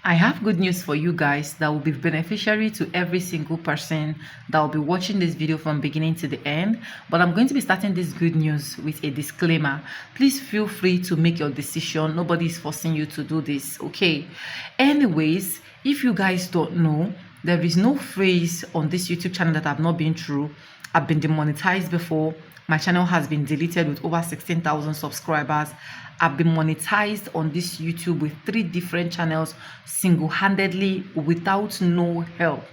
I have good news for you guys that will be beneficiary to every single person that will be watching this video from beginning to the end. But I'm going to be starting this good news with a disclaimer. Please feel free to make your decision. Nobody is forcing you to do this, okay? Anyways, if you guys don't know, there is no phrase on this YouTube channel that I've not been through. I've been demonetized before. My channel has been deleted with over 16,000 subscribers. I've been monetized on this YouTube with 3 different channels single-handedly without no help.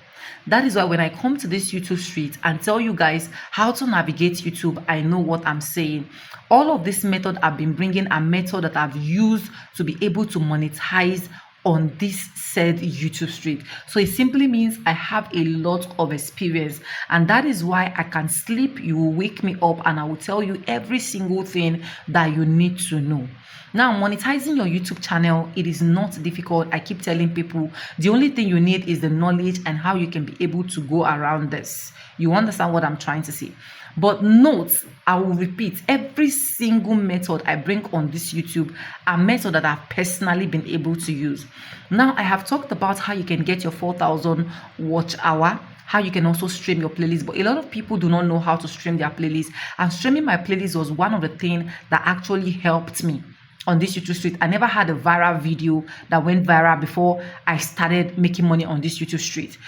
That is why when I come to this YouTube street and tell you guys how to navigate YouTube, I know what I'm saying. All of this method I've been bringing a method that I've used to be able to monetize on this said YouTube street. So it simply means I have a lot of experience, and that is why I can sleep. You will wake me up and I will tell you every single thing that you need to know. Now, monetizing your YouTube channel, it is not difficult. I keep telling people the only thing you need is the knowledge and how you can be able to go around this. You understand what I'm trying to say? But note, I will repeat, every single method I bring on this YouTube are methods that I've personally been able to use. Now, I have talked about how you can get your 4,000 watch hour, how you can also stream your playlist, but a lot of people do not know how to stream their playlist. And streaming my playlist was one of the things that actually helped me on this YouTube street. I never had a viral video that went viral before I started making money on this YouTube street.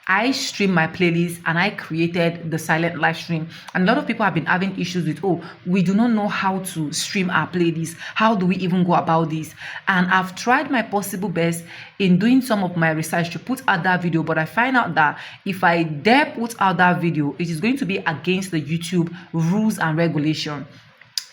I streamed my playlist and I created the silent live stream. And a lot of people have been having issues with, oh, we do not know how to stream our playlist. How do we even go about this? And I've tried my possible best in doing some of my research to put out that video, but I find out that if I dare put out that video, it is going to be against the YouTube rules and regulation.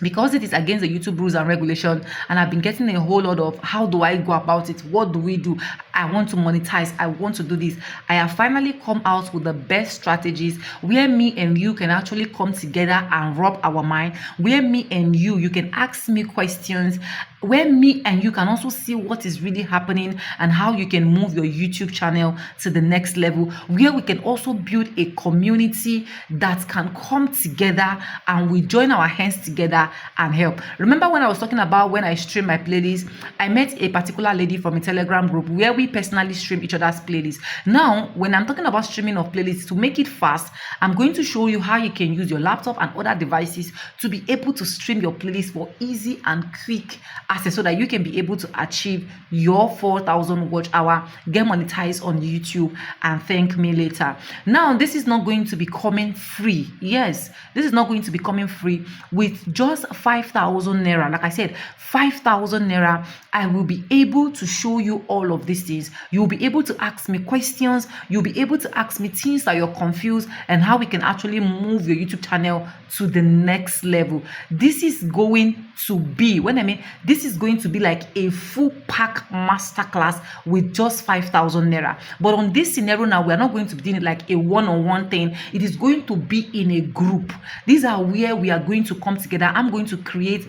Because it is against the YouTube rules and regulation, and I've been getting a whole lot of how do I go about it? What do we do? I want to monetize. I want to do this. I have finally come out with the best strategies where me and you can actually come together and rub our mind. Where me and you can ask me questions. Where me and you can also see what is really happening and how you can move your YouTube channel to the next level. Where we can also build a community that can come together and we join our hands together and help. Remember when I was talking about when I stream my playlist, I met a particular lady from a Telegram group where we personally stream each other's playlists. Now, when I'm talking about streaming of playlists, to make it fast, I'm going to show you how you can use your laptop and other devices to be able to stream your playlist for easy and quick access so that you can be able to achieve your 4,000 watch hour, get monetized on YouTube, and thank me later. Now, this is not going to be coming free. Yes, this is not going to be coming free. With just 5,000 naira, like I said, 5,000 naira, I will be able to show you all of these things. You'll be able to ask me questions. You'll be able to ask me things that you're confused and how we can actually move your YouTube channel to the next level. This is going to be, when I mean, this is going to be like a full pack masterclass with just 5,000 naira. But on this scenario now, we're not going to be doing it like a one-on-one thing. It is going to be in a group. These are where we are going to come together. I'm going to create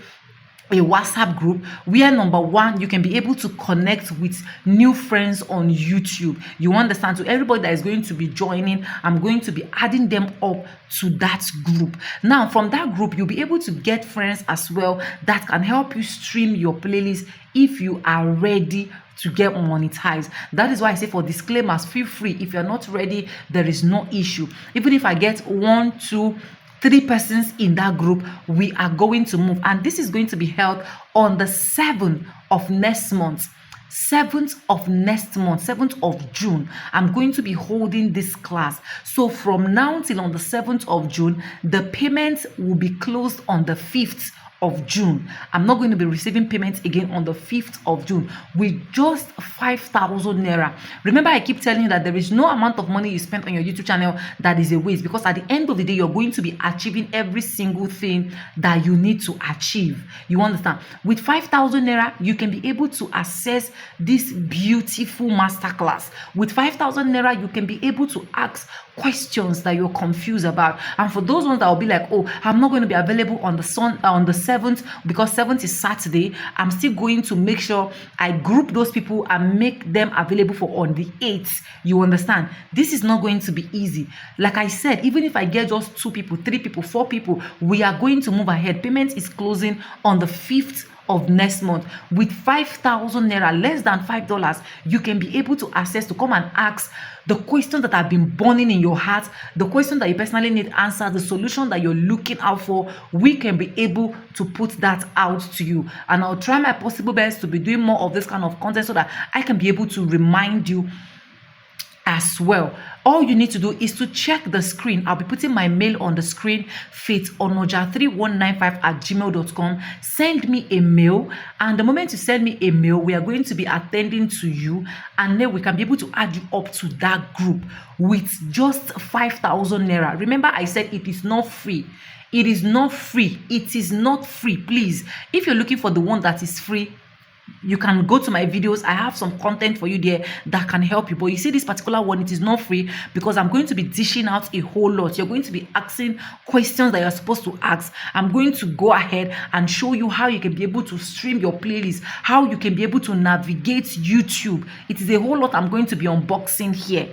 a WhatsApp group where, number one, you can be able to connect with new friends on YouTube. You understand? So everybody that is going to be joining, I'm going to be adding them up to that group. Now, from that group, you'll be able to get friends as well that can help you stream your playlist if you are ready to get monetized. That is why I say, for disclaimers, feel free. If you're not ready, there is no issue. Even if I get 1, 2, 3 persons in that group, we are going to move. And this is going to be held on the 7th of next month. 7th of next month, 7th of June, I'm going to be holding this class. So from now till on the 7th of June, the payments will be closed on the 5th of June. I'm not going to be receiving payments again on the 5th of June with just 5,000 naira. Remember, I keep telling you that there is no amount of money you spend on your YouTube channel that is a waste, because at the end of the day, you're going to be achieving every single thing that you need to achieve. You understand? With 5,000 naira, you can be able to access this beautiful masterclass. With 5,000 naira, you can be able to ask questions that you're confused about. And for those ones that will be like, oh, I'm not going to be available on the 7th because 7th is Saturday, I'm still going to make sure I group those people and make them available for on the 8th. You understand? This is not going to be easy. Like I said, even if I get just 2 people, 3 people, 4 people, we are going to move ahead. Payment is closing on the 5th of next month. With 5,000 naira, less than $5, you can be able to access to come and ask the questions that have been burning in your heart, the question that you personally need answered, the solution that you're looking out for. We can be able to put that out to you. And I'll try my possible best to be doing more of this kind of content so that I can be able to remind you as well. All you need to do is to check the screen. I'll be putting my mail on the screen, faithonoja3195@gmail.com. Send me a mail, and the moment you send me a mail, we are going to be attending to you, and then we can be able to add you up to that group with just 5,000 naira. Remember, I said it is not free. It is not free. It is not free. Please, if you're looking for the one that is free, you can go to my videos. I have some content for you there that can help you. But you see, this particular one, it is not free because I'm going to be dishing out a whole lot. You're going to be asking questions that you're supposed to ask. I'm going to go ahead and show you how you can be able to stream your playlist, how you can be able to navigate YouTube. It is a whole lot I'm going to be unboxing here.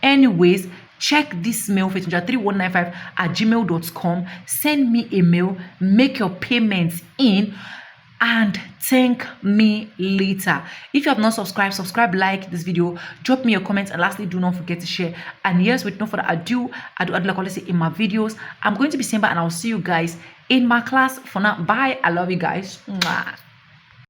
Anyways, check this mail, faithonoja3195@gmail.com. Send me a mail, make your payments in, and thank me later. If you have not subscribe, like this video, drop me your comments, and lastly, do not forget to share. And yes, with no further ado, I do like I say in my videos, I'm going to be saying bye, and I'll see you guys in my class. For now, bye. I love you guys. Mwah.